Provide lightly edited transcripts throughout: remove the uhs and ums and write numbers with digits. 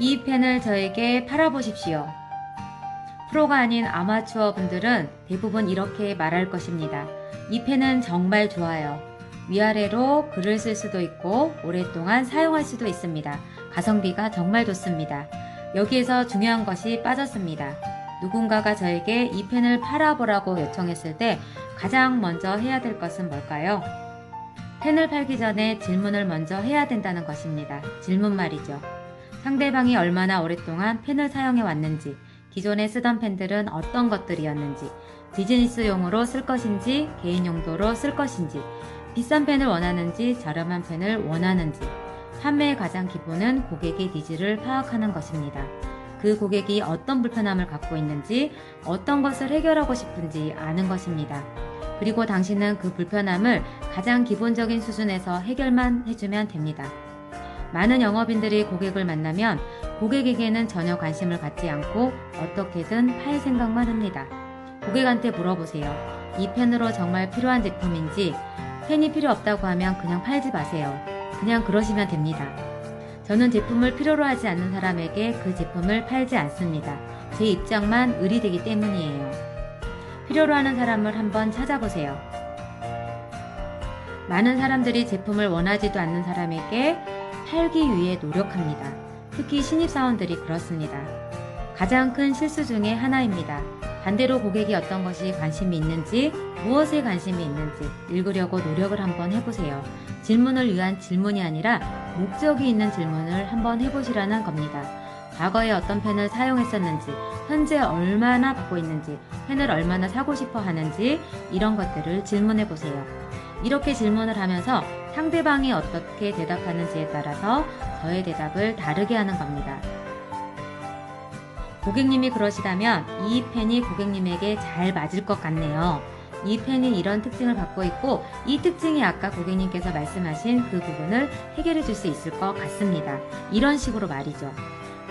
이 펜을 저에게 팔아보십시오. 프로가 아닌 아마추어 분들은 대부분 이렇게 말할 것입니다. 이 펜은 정말 좋아요. 위아래로 글을 쓸 수도 있고 오랫동안 사용할 수도 있습니다. 가성비가 정말 좋습니다. 여기에서 중요한 것이 빠졌습니다. 누군가가 저에게 이 펜을 팔아보라고 요청했을 때 가장 먼저 해야 될 것은 뭘까요? 펜을 팔기 전에 질문을 먼저 해야 된다는 것입니다. 질문 말이죠. 상대방이 얼마나 오랫동안 펜을 사용해 왔는지, 기존에 쓰던 펜들은 어떤 것들이었는지, 비즈니스용으로 쓸 것인지, 개인 용도로 쓸 것인지, 비싼 펜을 원하는지, 저렴한 펜을 원하는지. 판매의 가장 기본은 고객의 니즈를 파악하는 것입니다. 그 고객이 어떤 불편함을 갖고 있는지, 어떤 것을 해결하고 싶은지 아는 것입니다. 그리고 당신은 그 불편함을 가장 기본적인 수준에서 해결만 해주면 됩니다. 많은 영업인들이 고객을 만나면 고객에게는 전혀 관심을 갖지 않고 어떻게든 팔 생각만 합니다. 고객한테 물어보세요. 이 펜으로 정말 필요한 제품인지, 펜이 필요 없다고 하면 그냥 팔지 마세요. 그냥 그러시면 됩니다. 저는 제품을 필요로 하지 않는 사람에게 그 제품을 팔지 않습니다. 제 입장만 의리되기 때문이에요. 필요로 하는 사람을 한번 찾아보세요. 많은 사람들이 제품을 원하지도 않는 사람에게 팔기 위해 노력합니다. 특히 신입사원들이 그렇습니다. 가장 큰 실수 중에 하나입니다. 반대로 고객이 어떤 것이 관심이 있는지, 무엇에 관심이 있는지 읽으려고 노력을 한번 해보세요. 질문을 위한 질문이 아니라 목적이 있는 질문을 한번 해보시라는 겁니다. 과거에 어떤 펜을 사용했었는지, 현재 얼마나 받고 있는지, 펜을 얼마나 사고 싶어 하는지 이런 것들을 질문해 보세요. 이렇게 질문을 하면서 상대방이 어떻게 대답하는지에 따라서 저의 대답을 다르게 하는 겁니다. 고객님이 그러시다면 이 펜이 고객님에게 잘 맞을 것 같네요. 이 펜이 이런 특징을 갖고 있고 이 특징이 아까 고객님께서 말씀하신 그 부분을 해결해 줄 수 있을 것 같습니다. 이런 식으로 말이죠.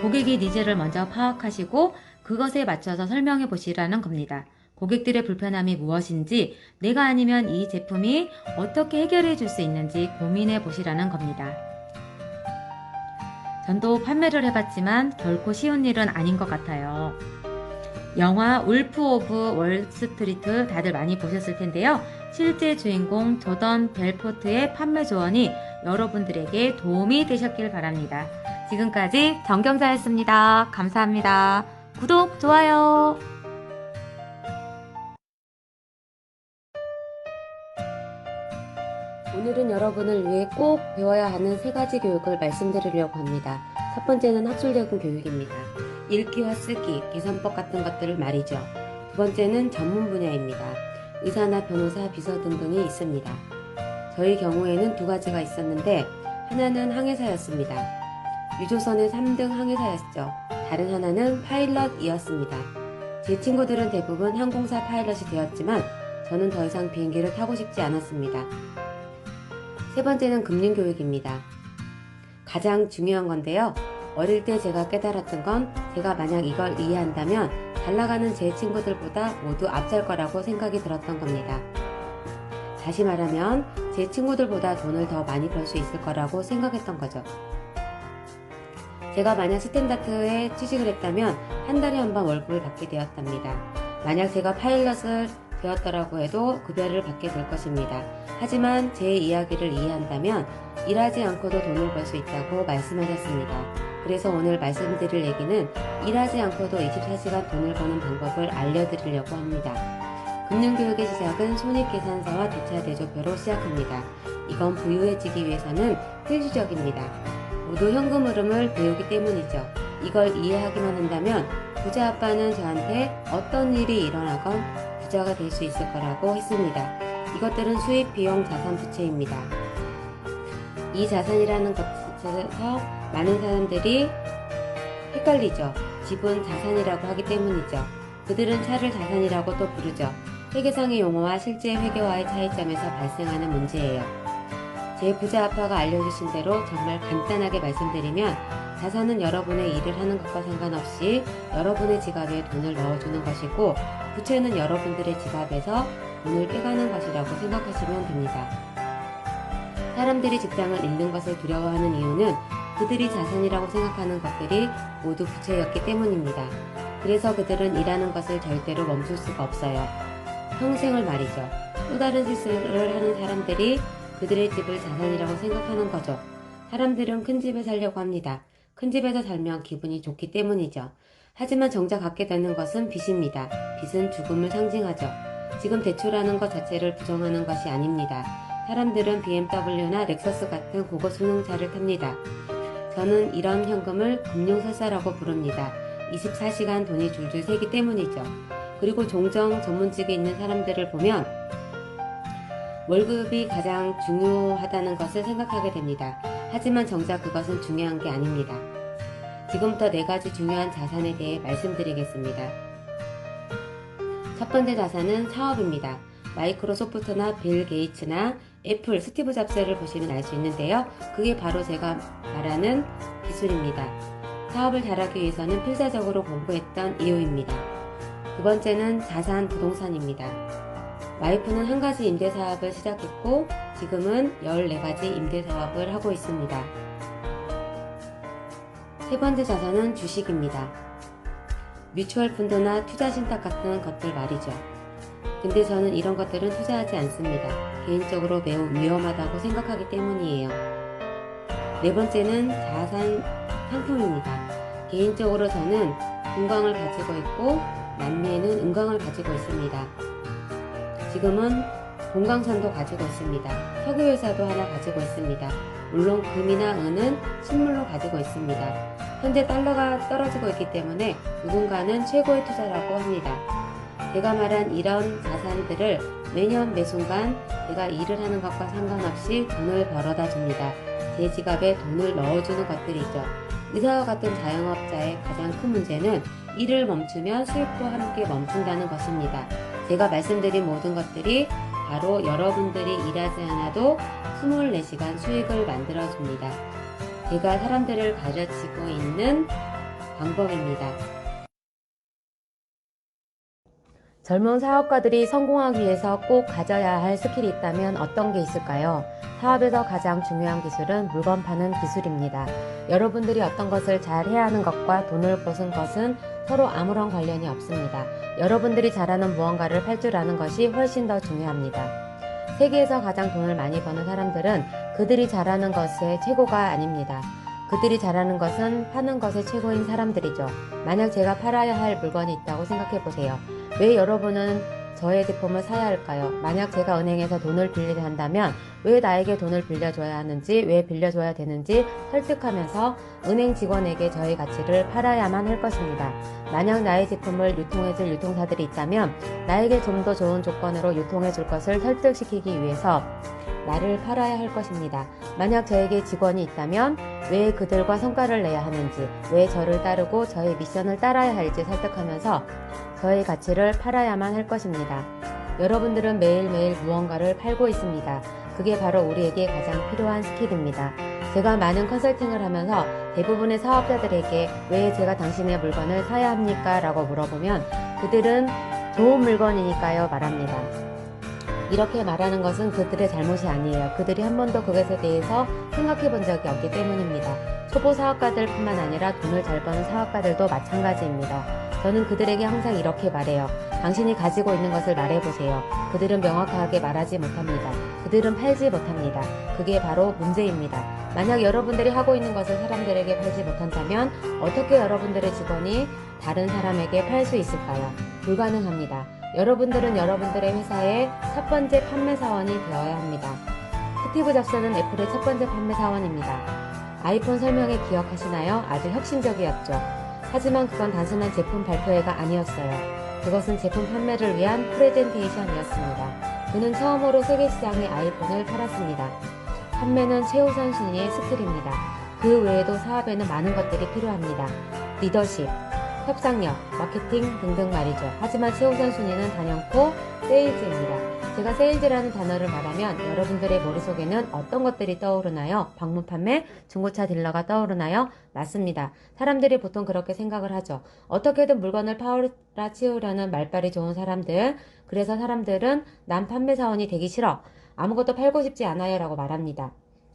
고객의 니즈를 먼저 파악하시고 그것에 맞춰서 설명해 보시라는 겁니다. 고객들의 불편함이 무엇인지, 내가 아니면 이 제품이 어떻게 해결해 줄 수 있는지 고민해 보시라는 겁니다. 전도 판매를 해봤지만 결코 쉬운 일은 아닌 것 같아요. 영화 울프 오브 월스트리트 다들 많이 보셨을 텐데요. 실제 주인공 조던 벨포트의 판매 조언이 여러분들에게 도움이 되셨길 바랍니다. 지금까지 정경자였습니다. 감사합니다. 구독, 좋아요. 오늘은 여러분을 위해 꼭 배워야 하는 3가지 교육을 말씀드리려고 합니다. 첫 번째는 학술적인 교육입니다. 읽기와 쓰기, 계산법 같은 것들을 말이죠. 두 번째는 전문 분야입니다. 의사나 변호사, 비서 등등이 있습니다. 저희 경우에는 2가지가 있었는데 하나는 항해사였습니다. 유조선의 3등 항해사였죠. 다른 하나는 파일럿이었습니다. 제 친구들은 대부분 항공사 파일럿이 되었지만 저는 더 이상 비행기를 타고 싶지 않았습니다. 세 번째는 금융교육입니다. 가장 중요한 건데요. 어릴 때 제가 깨달았던 건 제가 만약 이걸 이해한다면 잘 나가는 제 친구들보다 모두 앞설 거라고 생각이 들었던 겁니다. 다시 말하면 제 친구들보다 돈을 더 많이 벌 수 있을 거라고 생각했던 거죠. 제가 만약 스탠다트에 취직을 했다면 한 달에 한 번 월급을 받게 되었답니다. 만약 제가 파일럿을 되었더라고 해도 급여를 받게 될 것입니다. 하지만 제 이야기를 이해한다면 일하지 않고도 돈을 벌 수 있다고 말씀하셨습니다. 그래서 오늘 말씀드릴 얘기는 일하지 않고도 24시간 돈을 버는 방법을 알려드리려고 합니다. 금융교육의 시작은 손익계산서와 대차대조표로 시작합니다. 이건 부유해지기 위해서는 필수적입니다. 모두 현금 흐름을 배우기 때문이죠. 이걸 이해하기만 한다면 부자 아빠는 저한테 어떤 일이 일어나건 부자가 될 수 있을 거라고 했습니다. 이것들은 수입, 비용, 자산, 부채입니다. 이 자산이라는 것에서 많은 사람들이 헷갈리죠. 집은 자산이라고 하기 때문이죠. 그들은 차를 자산이라고 또 부르죠. 회계상의 용어와 실제 회계와의 차이점에서 발생하는 문제예요. 제 부자 아빠가 알려주신 대로 정말 간단하게 말씀드리면 자산은 여러분의 일을 하는 것과 상관없이 여러분의 지갑에 돈을 넣어주는 것이고 부채는 여러분들의 지갑에서 돈을 빼가는 것이라고 생각하시면 됩니다. 사람들이 직장을 잃는 것을 두려워하는 이유는 그들이 자산이라고 생각하는 것들이 모두 부채였기 때문입니다. 그래서 그들은 일하는 것을 절대로 멈출 수가 없어요. 평생을 말이죠. 또 다른 실수를 하는 사람들이 그들의 집을 자산이라고 생각하는 거죠. 사람들은 큰 집에 살려고 합니다. 큰 집에서 살면 기분이 좋기 때문이죠. 하지만 정작 갖게 되는 것은 빚입니다. 빚은 죽음을 상징하죠. 지금 대출하는 것 자체를 부정하는 것이 아닙니다. 사람들은 BMW나 렉서스 같은 고급 승용차를 탑니다. 저는 이런 현금을 금융설사라고 부릅니다. 24시간 돈이 줄줄 새기 때문이죠. 그리고 종종 전문직에 있는 사람들을 보면 월급이 가장 중요하다는 것을 생각하게 됩니다. 하지만 정작 그것은 중요한 게 아닙니다. 지금부터 4가지 중요한 자산에 대해 말씀드리겠습니다. 첫 번째 자산은 사업입니다. 마이크로소프트나 빌 게이츠나 애플, 스티브 잡스를 보시면 알 수 있는데요. 그게 바로 제가 말하는 기술입니다. 사업을 잘하기 위해서는 필사적으로 공부했던 이유입니다. 두 번째는 자산 부동산입니다. 와이프는 한 가지 임대사업을 시작했고 지금은 14가지 임대사업을 하고 있습니다. 세 번째 자산은 주식입니다. 뮤추얼 펀드나 투자신탁 같은 것들 말이죠. 근데 저는 이런 것들은 투자하지 않습니다. 개인적으로 매우 위험하다고 생각하기 때문이에요. 네 번째는 자산 상품입니다. 개인적으로 저는 금광을 가지고 있고 남미에는 은광을 가지고 있습니다. 지금은 동강산도 가지고 있습니다. 석유회사도 하나 가지고 있습니다. 물론 금이나 은은 실물로 가지고 있습니다. 현재 달러가 떨어지고 있기 때문에 누군가는 최고의 투자라고 합니다. 제가 말한 이런 자산들을 매년 매순간 제가 일을 하는 것과 상관없이 돈을 벌어다 줍니다. 제 지갑에 돈을 넣어주는 것들이죠. 의사와 같은 자영업자의 가장 큰 문제는 일을 멈추면 수입도 함께 멈춘다는 것입니다. 제가 말씀드린 모든 것들이 바로 여러분들이 일하지 않아도 24시간 수익을 만들어 줍니다. 제가 사람들을 가르치고 있는 방법입니다. 젊은 사업가들이 성공하기 위해서 꼭 가져야 할 스킬이 있다면 어떤 게 있을까요? 사업에서 가장 중요한 기술은 물건 파는 기술입니다. 여러분들이 어떤 것을 잘 해야 하는 것과 돈을 버는 것은 서로 아무런 관련이 없습니다. 여러분들이 잘하는 무언가를 팔 줄 아는 것이 훨씬 더 중요합니다. 세계에서 가장 돈을 많이 버는 사람들은 그들이 잘하는 것의 최고가 아닙니다. 그들이 잘하는 것은 파는 것의 최고인 사람들이죠. 만약 제가 팔아야 할 물건이 있다고 생각해 보세요. 왜 여러분은 저의 제품을 사야 할까요? 만약 제가 은행에서 돈을 빌리려 한다면 왜 나에게 돈을 빌려줘야 하는지, 왜 빌려줘야 되는지 설득하면서 은행 직원에게 저의 가치를 팔아야만 할 것입니다. 만약 나의 제품을 유통해줄 유통사들이 있다면 나에게 좀 더 좋은 조건으로 유통해줄 것을 설득시키기 위해서 나를 팔아야 할 것입니다. 만약 저에게 직원이 있다면 왜 그들과 성과를 내야 하는지, 왜 저를 따르고 저의 미션을 따라야 할지 설득하면서 저의 가치를 팔아야만 할 것입니다. 여러분들은 매일매일 무언가를 팔고 있습니다. 그게 바로 우리에게 가장 필요한 스킬입니다. 제가 많은 컨설팅을 하면서 대부분의 사업자들에게 왜 제가 당신의 물건을 사야 합니까? 라고 물어보면 그들은 좋은 물건이니까요 말합니다. 이렇게 말하는 것은 그들의 잘못이 아니에요. 그들이 한 번도 그것에 대해서 생각해 본 적이 없기 때문입니다. 초보 사업가들 뿐만 아니라 돈을 잘 버는 사업가들도 마찬가지입니다. 저는 그들에게 항상 이렇게 말해요. 당신이 가지고 있는 것을 말해보세요. 그들은 명확하게 말하지 못합니다. 그들은 팔지 못합니다. 그게 바로 문제입니다. 만약 여러분들이 하고 있는 것을 사람들에게 팔지 못한다면 어떻게 여러분들의 직원이 다른 사람에게 팔 수 있을까요? 불가능합니다. 여러분들은 여러분들의 회사의 첫 번째 판매사원이 되어야 합니다. 스티브 잡스는 애플의 첫 번째 판매사원입니다. 아이폰 설명회 기억하시나요? 아주 혁신적이었죠. 하지만 그건 단순한 제품 발표회가 아니었어요. 그것은 제품 판매를 위한 프레젠테이션이었습니다. 그는 처음으로 세계 시장에 아이폰을 팔았습니다. 판매는 최우선 순위의 스킬입니다. 그 외에도 사업에는 많은 것들이 필요합니다. 리더십, 협상력, 마케팅 등등 말이죠. 하지만 최우선 순위는 단연코 세일즈입니다. 제가 세일즈라는 단어를 말하면 여러분들의 머릿속에는 어떤 것들이 떠오르나요? 방문 판매, 중고차 딜러가 떠오르나요? 맞습니다. 사람들이 보통 그렇게 생각을 하죠. 어떻게든 물건을 팔아치우려는 말빨이 좋은 사람들, 그래서 사람들은 난 판매사원이 되기 싫어, 아무것도 팔고 싶지 않아요 라고 말합니다.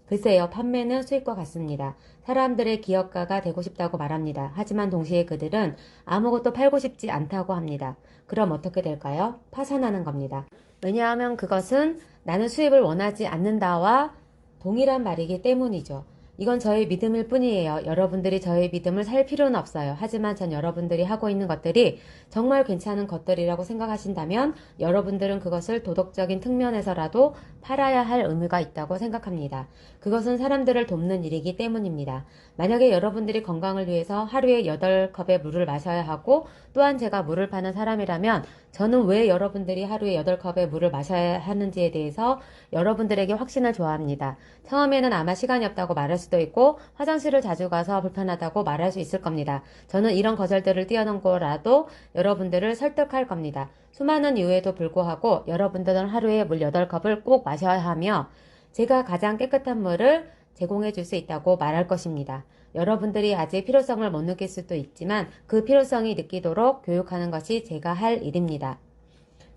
글쎄요, 판매는 수익과 같습니다. 사람들의 기업가가 되고 싶다고 말합니다. 하지만 동시에 그들은 아무것도 팔고 싶지 않다고 합니다. 그럼 어떻게 될까요? 파산하는 겁니다. 왜냐하면 그것은 나는 수입을 원하지 않는다와 동일한 말이기 때문이죠. 이건 저의 믿음일 뿐이에요. 여러분들이 저의 믿음을 살 필요는 없어요. 하지만 전 여러분들이 하고 있는 것들이 정말 괜찮은 것들이라고 생각하신다면 여러분들은 그것을 도덕적인 측면에서라도 팔아야 할 의무가 있다고 생각합니다. 그것은 사람들을 돕는 일이기 때문입니다. 만약에 여러분들이 건강을 위해서 하루에 8컵의 물을 마셔야 하고 또한 제가 물을 파는 사람이라면 저는 왜 여러분들이 하루에 8컵의 물을 마셔야 하는지에 대해서 여러분들에게 확신을 조합니다. 처음에는 아마 시간이 없다고 말할 수도 있고 화장실을 자주 가서 불편하다고 말할 수 있을 겁니다. 저는 이런 거절들을 뛰어넘고라도 여러분들을 설득할 겁니다. 수많은 이유에도 불구하고 여러분들은 하루에 물 8컵을 꼭 마셔야 하며 제가 가장 깨끗한 물을 제공해 줄 수 있다고 말할 것입니다. 여러분들이 아직 필요성을 못 느낄 수도 있지만 그 필요성이 느끼도록 교육하는 것이 제가 할 일입니다.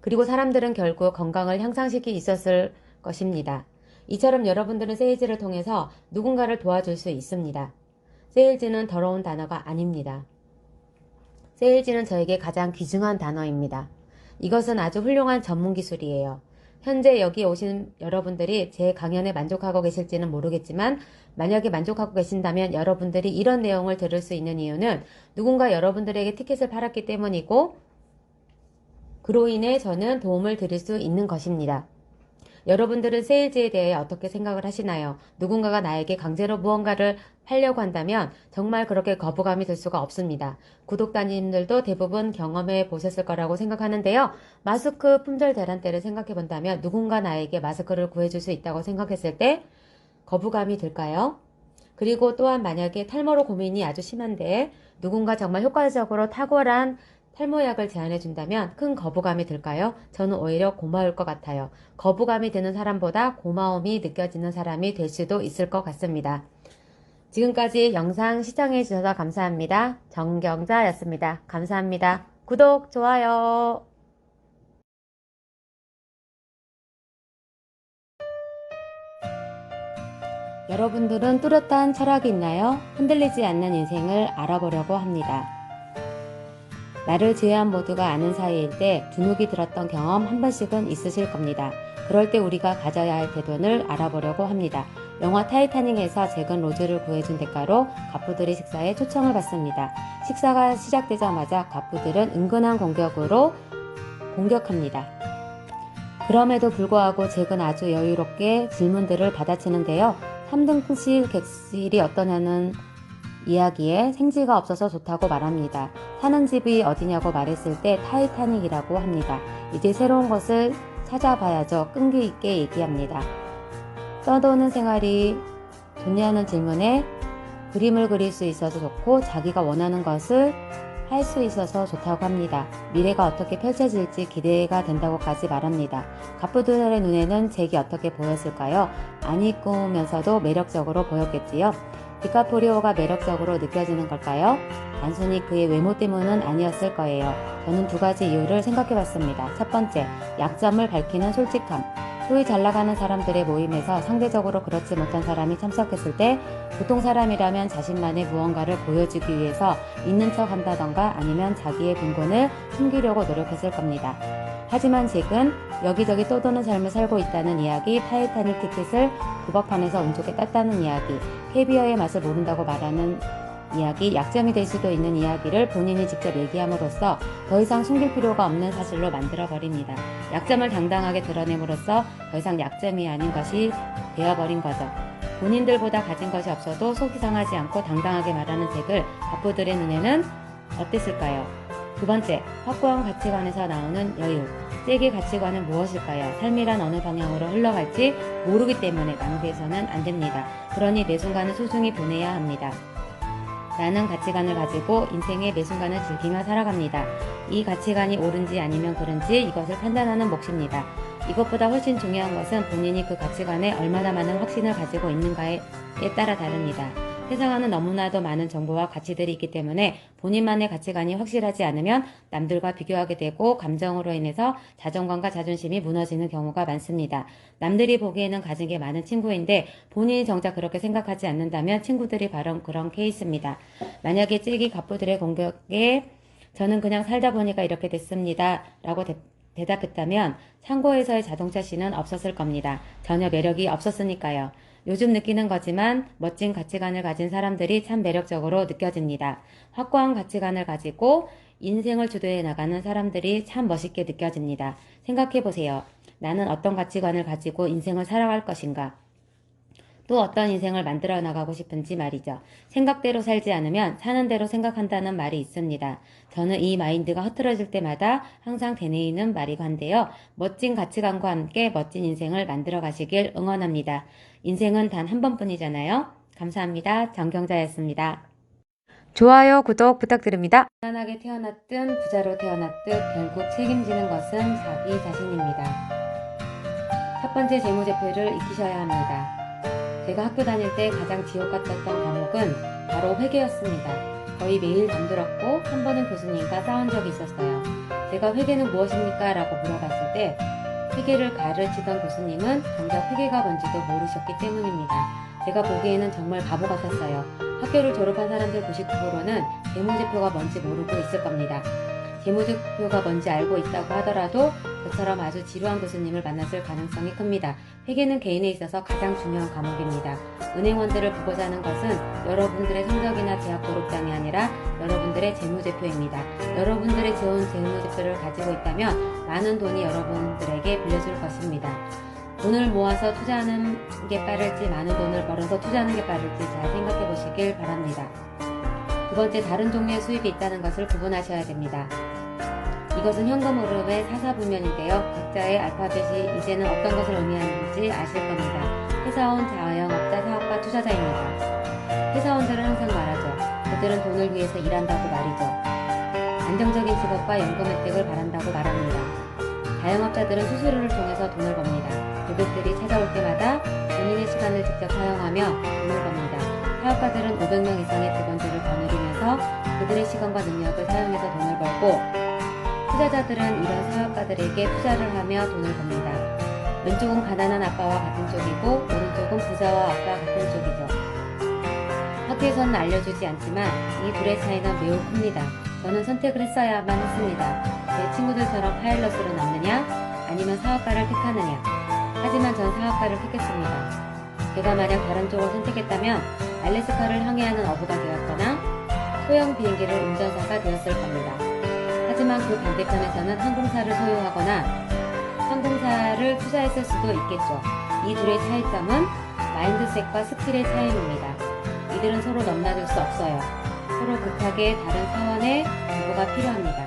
그리고 사람들은 결국 건강을 향상시킬 수 있었을 것입니다. 이처럼 여러분들은 세일즈를 통해서 누군가를 도와줄 수 있습니다. 세일즈는 더러운 단어가 아닙니다. 세일즈는 저에게 가장 귀중한 단어입니다. 이것은 아주 훌륭한 전문 기술이에요. 현재 여기 오신 여러분들이 제 강연에 만족하고 계실지는 모르겠지만 만약에 만족하고 계신다면 여러분들이 이런 내용을 들을 수 있는 이유는 누군가 여러분들에게 티켓을 팔았기 때문이고 그로 인해 저는 도움을 드릴 수 있는 것입니다. 여러분들은 세일즈에 대해 어떻게 생각을 하시나요? 누군가가 나에게 강제로 무언가를 하려고 한다면 정말 그렇게 거부감이 들 수가 없습니다. 구독자님들도 대부분 경험해 보셨을 거라고 생각하는데요. 마스크 품절 대란 때를 생각해 본다면 누군가 나에게 마스크를 구해줄 수 있다고 생각했을 때 거부감이 들까요? 그리고 또한 만약에 탈모로 고민이 아주 심한데 누군가 정말 효과적으로 탁월한 탈모약을 제안해 준다면 큰 거부감이 들까요? 저는 오히려 고마울 것 같아요. 거부감이 드는 사람보다 고마움이 느껴지는 사람이 될 수도 있을 것 같습니다. 지금까지 영상 시청해 주셔서 감사합니다. 정경자였습니다. 감사합니다. 구독, 좋아요. 여러분들은 뚜렷한 철학이 있나요? 흔들리지 않는 인생을 알아보려고 합니다. 나를 제외한 모두가 아는 사이일 때 주눅이 들었던 경험 한 번씩은 있으실 겁니다. 그럴 때 우리가 가져야 할 태도를 알아보려고 합니다. 영화 타이타닉에서 잭은 로즈를 구해준 대가로 갑부들의 식사에 초청을 받습니다. 식사가 시작되자마자 갑부들은 은근한 공격으로 공격합니다. 그럼에도 불구하고 잭은 아주 여유롭게 질문들을 받아치는데요. 3등실 객실이 어떠냐는 이야기에 생지가 없어서 좋다고 말합니다. 사는 집이 어디냐고 말했을 때 타이타닉이라고 합니다. 이제 새로운 것을 찾아봐야죠. 끈기 있게 얘기합니다. 떠도는 생활이 좋냐는 질문에 그림을 그릴 수 있어서 좋고 자기가 원하는 것을 할 수 있어서 좋다고 합니다. 미래가 어떻게 펼쳐질지 기대가 된다고까지 말합니다. 갑부들의 눈에는 잭이 어떻게 보였을까요? 안 이쁘면서도 매력적으로 보였겠지요. 디카프리오가 매력적으로 느껴지는 걸까요? 단순히 그의 외모 때문은 아니었을 거예요. 저는 두 가지 이유를 생각해 봤습니다. 첫 번째, 약점을 밝히는 솔직함. 소위 잘 나가는 사람들의 모임에서 상대적으로 그렇지 못한 사람이 참석했을 때 보통 사람이라면 자신만의 무언가를 보여주기 위해서 있는 척 한다던가 아니면 자기의 빈곤을 숨기려고 노력했을 겁니다. 하지만 잭은 여기저기 떠도는 삶을 살고 있다는 이야기, 타이타닉 티켓을 구박판에서 운 좋게 땄다는 이야기, 캐비어의 맛을 모른다고 말하는 이야기, 약점이 될 수도 있는 이야기를 본인이 직접 얘기함으로써 더 이상 숨길 필요가 없는 사실로 만들어버립니다. 약점을 당당하게 드러냄으로써 더 이상 약점이 아닌 것이 되어버린 거죠. 본인들보다 가진 것이 없어도 속이 상하지 않고 당당하게 말하는 잭을 갑부들의 눈에는 어땠을까요? 두 번째, 확고한 가치관에서 나오는 여유. 잭의 가치관은 무엇일까요? 삶이란 어느 방향으로 흘러갈지 모르기 때문에 낭비해서는 안 됩니다. 그러니 매 순간을 소중히 보내야 합니다. 라는 가치관을 가지고 인생의 매 순간을 즐기며 살아갑니다. 이 가치관이 옳은지 아니면 그른지 이것을 판단하는 몫입니다. 이것보다 훨씬 중요한 것은 본인이 그 가치관에 얼마나 많은 확신을 가지고 있는가에 따라 다릅니다. 세상에는 너무나도 많은 정보와 가치들이 있기 때문에 본인만의 가치관이 확실하지 않으면 남들과 비교하게 되고 감정으로 인해서 자존감과 자존심이 무너지는 경우가 많습니다. 남들이 보기에는 가진 게 많은 친구인데 본인이 정작 그렇게 생각하지 않는다면 친구들이 바로 그런 케이스입니다. 만약에 찌기 갑부들의 공격에 저는 그냥 살다 보니까 이렇게 됐습니다. 라고 대답했다면 창고에서의 자동차 씬은 없었을 겁니다. 전혀 매력이 없었으니까요. 요즘 느끼는 거지만 멋진 가치관을 가진 사람들이 참 매력적으로 느껴집니다. 확고한 가치관을 가지고 인생을 주도해 나가는 사람들이 참 멋있게 느껴집니다. 생각해 보세요. 나는 어떤 가치관을 가지고 인생을 살아갈 것인가? 또 어떤 인생을 만들어 나가고 싶은지 말이죠. 생각대로 살지 않으면 사는 대로 생각한다는 말이 있습니다. 저는 이 마인드가 흐트러질 때마다 항상 되뇌이는 말이고 한데요. 멋진 가치관과 함께 멋진 인생을 만들어 가시길 응원합니다. 인생은 단 한 번뿐이잖아요. 감사합니다. 정경자였습니다. 좋아요, 구독 부탁드립니다. 가난하게 태어났든 부자로 태어났든 결국 책임지는 것은 자기 자신입니다. 첫 번째 재무제표를 익히셔야 합니다. 제가 학교 다닐 때 가장 지옥 같았던 과목은 바로 회계였습니다. 거의 매일 잠들었고 한 번은 교수님과 싸운 적이 있었어요. 제가 회계는 무엇입니까? 라고 물어봤을 때 회계를 가르치던 교수님은 정작 회계가 뭔지도 모르셨기 때문입니다. 제가 보기에는 정말 바보 같았어요. 학교를 졸업한 사람들 99%는 재무제표가 뭔지 모르고 있을 겁니다. 재무제표가 뭔지 알고 있다고 하더라도 저처럼 아주 지루한 교수님을 만났을 가능성이 큽니다. 회계는 개인에 있어서 가장 중요한 과목입니다. 은행원들을 보고자 하는 것은 여러분들의 성적이나 대학 졸업장이 아니라 여러분들의 재무제표입니다. 여러분들의 좋은 재무제표를 가지고 있다면 많은 돈이 여러분들에게 빌려줄 것입니다. 돈을 모아서 투자하는 게 빠를지 많은 돈을 벌어서 투자하는 게 빠를지 잘 생각해 보시길 바랍니다. 두 번째, 다른 종류의 수입이 있다는 것을 구분하셔야 됩니다. 이것은 현금 흐름의 사사분면인데요. 각자의 알파벳이 이제는 어떤 것을 의미하는지 아실 겁니다. 회사원, 자영업자, 사업가, 투자자입니다. 회사원들은 항상 말하죠. 그들은 돈을 위해서 일한다고 말이죠. 안정적인 직업과 연금 혜택을 바란다고 말합니다. 자영업자들은 수수료를 통해서 돈을 법니다. 고객들이 찾아올 때마다 본인의 시간을 직접 사용하며 돈을 법니다. 사업가들은 500명 이상의 직원들을 거느리면서 그들의 시간과 능력을 사용해서 돈을 벌고 투자자들은 이런 사업가들에게 투자를 하며 돈을 법니다. 왼쪽은 가난한 아빠와 같은 쪽이고 오른쪽은 부자와 아빠 같은 쪽이죠. 학교에서는 알려주지 않지만 이 둘의 차이는 매우 큽니다. 저는 선택을 했어야만 했습니다. 제 친구들처럼 파일럿으로 남느냐 아니면 사업가를 택하느냐. 하지만 전 사업가를 택했습니다. 제가 만약 다른 쪽을 선택했다면 알래스카를 항해하는 어부가 되었거나 소형 비행기를 운전사가 되었을 겁니다. 하지만 그 반대편에서는 항공사를 소유하거나 항공사를 투자했을 수도 있겠죠. 이 둘의 차이점은 마인드셋과 스킬의 차이입니다. 이들은 서로 넘나들 수 없어요. 서로 극하게 다른 차원의 정보가 필요합니다.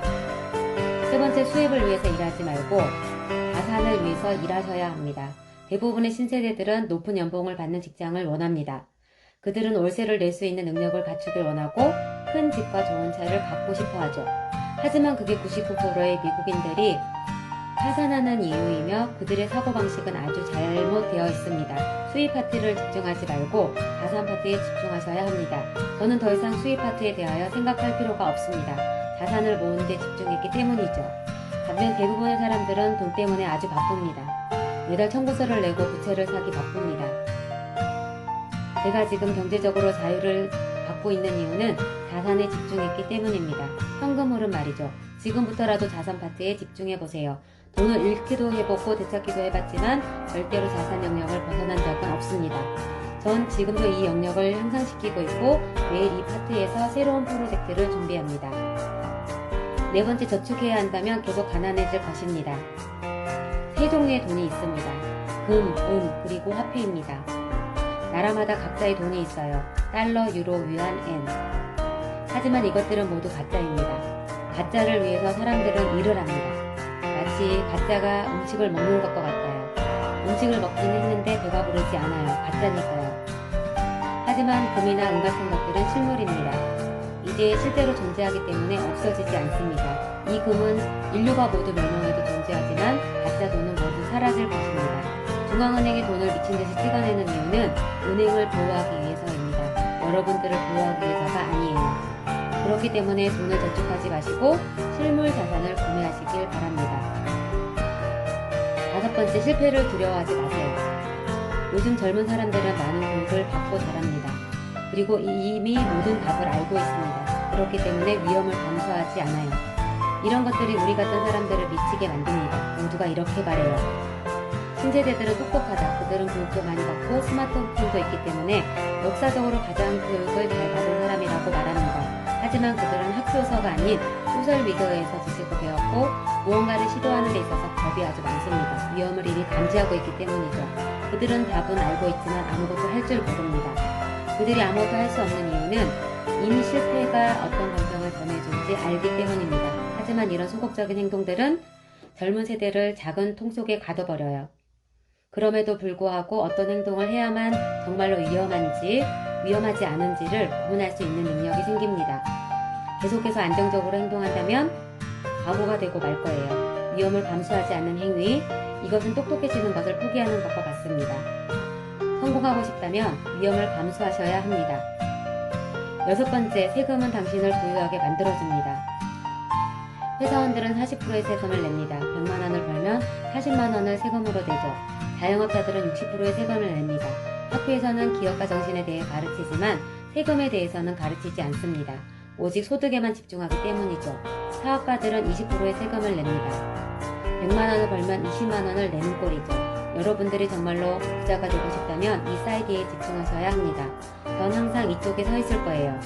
세 번째, 수입을 위해서 일하지 말고 자산을 위해서 일하셔야 합니다. 대부분의 신세대들은 높은 연봉을 받는 직장을 원합니다. 그들은 월세를 낼 수 있는 능력을 갖추길 원하고 큰 집과 좋은 차를 갖고 싶어 하죠. 하지만 그게 99%의 미국인들이 파산하는 이유이며 그들의 사고방식은 아주 잘못되어 있습니다. 수입 파트를 집중하지 말고 자산 파트에 집중하셔야 합니다. 저는 더 이상 수입 파트에 대하여 생각할 필요가 없습니다. 자산을 모으는 데 집중했기 때문이죠. 반면 대부분의 사람들은 돈 때문에 아주 바쁩니다. 매달 청구서를 내고 부채를 사기 바쁩니다. 제가 지금 경제적으로 자유를 갖고 있는 이유는 자산에 집중했기 때문입니다. 현금 흐름 말이죠. 지금부터라도 자산 파트에 집중해보세요. 돈을 잃기도 해보고 되찾기도 해봤지만 절대로 자산 영역을 벗어난 적은 없습니다. 전 지금도 이 영역을 향상시키고 있고 매일 이 파트에서 새로운 프로젝트를 준비합니다. 네 번째, 저축해야 한다면 계속 가난해질 것입니다. 세 종류의 돈이 있습니다. 금, 은, 그리고 화폐입니다. 나라마다 각자의 돈이 있어요. 달러, 유로, 위안, 엔. 하지만 이것들은 모두 가짜입니다. 가짜를 위해서 사람들은 일을 합니다. 마치 가짜가 음식을 먹는 것과 같아요. 음식을 먹기는 했는데 배가 부르지 않아요. 가짜니까요. 하지만 금이나 은 같은 것들은 실물입니다. 이제 실제로 존재하기 때문에 없어지지 않습니다. 이 금은 인류가 모두 멸망해도 존재하지만 가짜 돈은 모두 사라질 것입니다. 중앙은행이 돈을 미친듯이 찍어내는 이유는 은행을 보호하기 위해서입니다. 여러분들을 보호하기 위해서가 아니에요. 그렇기 때문에 돈을 저축하지 마시고 실물 자산을 구매하시길 바랍니다. 5번째, 실패를 두려워하지 마세요. 요즘 젊은 사람들은 많은 교육을 받고 자랍니다. 그리고 이미 모든 답을 알고 있습니다. 그렇기 때문에 위험을 감수하지 않아요. 이런 것들이 우리 같은 사람들을 미치게 만듭니다. 모두가 이렇게 말해요. 신세대들은 똑똑하다. 그들은 교육도 많이 받고 스마트폰도 있기 때문에 역사적으로 가장 교육을 잘 받은 사람이라고 말합니다. 하지만 그들은 학교서가 아닌 소셜미디어에서 지식을 배웠고 무언가를 시도하는 데 있어서 겁이 아주 많습니다. 위험을 이미 감지하고 있기 때문이죠. 그들은 답은 알고 있지만 아무것도 할 줄 모릅니다. 그들이 아무것도 할 수 없는 이유는 이미 실패가 어떤 감정을 전해줄지 알기 때문입니다. 하지만 이런 소극적인 행동들은 젊은 세대를 작은 통 속에 가둬버려요. 그럼에도 불구하고 어떤 행동을 해야만 정말로 위험한지 위험하지 않은지를 구분할 수 있는 능력이 생깁니다. 계속해서 안정적으로 행동한다면 바보가 되고 말 거예요. 위험을 감수하지 않는 행위, 이것은 똑똑해지는 것을 포기하는 것과 같습니다. 성공하고 싶다면 위험을 감수하셔야 합니다. 6번째, 세금은 당신을 부유하게 만들어줍니다. 회사원들은 40%의 세금을 냅니다. 100만원을 벌면 40만원을 세금으로 내죠. 자영업자들은 60%의 세금을 냅니다. 학교에서는 기업가 정신에 대해 가르치지만 세금에 대해서는 가르치지 않습니다. 오직 소득에만 집중하기 때문이죠. 사업가들은 20%의 세금을 냅니다. 100만원을 벌면 20만원을 내는 꼴이죠. 여러분들이 정말로 부자가 되고 싶다면 이 사이드에 집중하셔야 합니다. 전 항상 이쪽에 서 있을 거예요.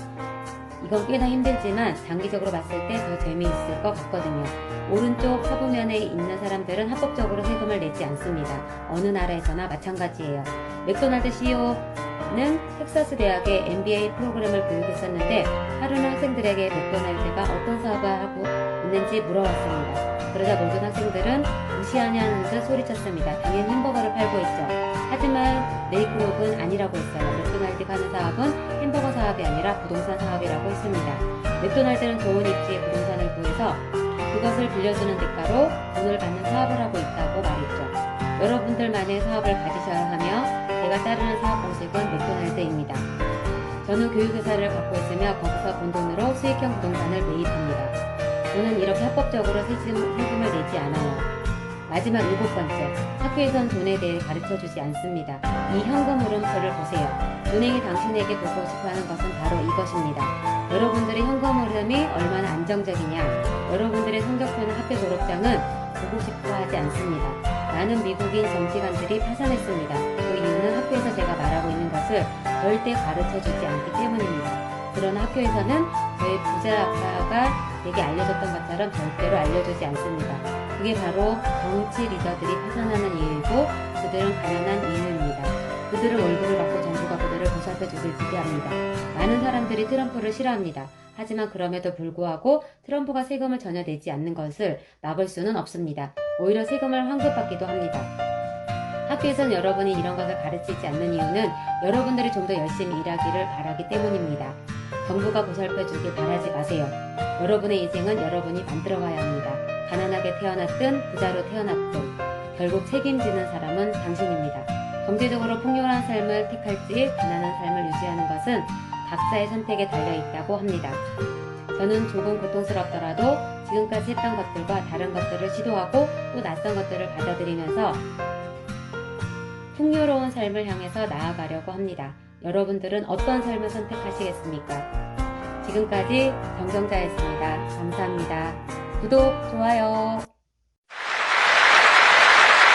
이건 꽤나 힘들지만 장기적으로 봤을 때 더 재미있을 것 같거든요. 오른쪽 서부면에 있는 사람들은 합법적으로 세금을 내지 않습니다. 어느 나라에서나 마찬가지예요. 맥도날드 CEO는 텍사스 대학의 MBA 프로그램을 교육했었는데 하루는 학생들에게 맥도날드가 어떤 사업을 하고 있는지 물어봤습니다. 그러자 모든 학생들은 무시하냐는 듯 소리쳤습니다. 당연히 햄버거를 팔고 있죠. 하지만 네이클록은 아니라고 했어요. 맥도날드가 하는 사업은 햄버거 사업이 아니라 부동산 사업이라고 했습니다. 맥도날드는 좋은 입지에 부동산을 구해서 그것을 빌려주는 대가로 돈을 받는 사업을 하고 있다고 말했죠. 여러분들만의 사업을 가지셔야 하며 제가 따르는 사업 공식은 맥도날드입니다. 저는 교육회사를 갖고 있으며 거기서 번 돈으로 수익형 부동산을 매입합니다. 저는 이렇게 합법적으로 세금을 내지 않아요. 마지막 7번째, 학교에선 돈에 대해 가르쳐주지 않습니다. 이 현금 흐름표를 보세요. 은행이 당신에게 보고 싶어하는 것은 바로 이것입니다. 여러분들의 현금 흐름이 얼마나 안정적이냐. 여러분들의 성적표나 학교 졸업장은 보고 싶어하지 않습니다. 많은 미국인 정치관들이 파산했습니다. 그 이유는 학교에서 제가 말하고 있는 것을 절대 가르쳐주지 않기 때문입니다. 그러나 학교에서는 저희 부자 아빠가 내게 알려줬던 것처럼 절대로 알려주지 않습니다. 그게 바로 정치 리더들이 파산하는 이유이고 그들은 가난한 이유입니다. 그들은 월급을 받고 정부가 그들을 보살펴 주길 기대합니다. 많은 사람들이 트럼프를 싫어합니다. 하지만 그럼에도 불구하고 트럼프가 세금을 전혀 내지 않는 것을 막을 수는 없습니다. 오히려 세금을 환급받기도 합니다. 학교에선 여러분이 이런 것을 가르치지 않는 이유는 여러분들이 좀 더 열심히 일하기를 바라기 때문입니다. 정부가 보살펴 주길 바라지 마세요. 여러분의 인생은 여러분이 만들어가야 합니다. 가난하게 태어났든 부자로 태어났든 결국 책임지는 사람은 당신입니다. 경제적으로 풍요로운 삶을 택할지 가난한 삶을 유지하는 것은 각자의 선택에 달려있다고 합니다. 저는 조금 고통스럽더라도 지금까지 했던 것들과 다른 것들을 시도하고 또 낯선 것들을 받아들이면서 풍요로운 삶을 향해서 나아가려고 합니다. 여러분들은 어떤 삶을 선택하시겠습니까? 지금까지 정정자였습니다. 감사합니다. 구독, 좋아요.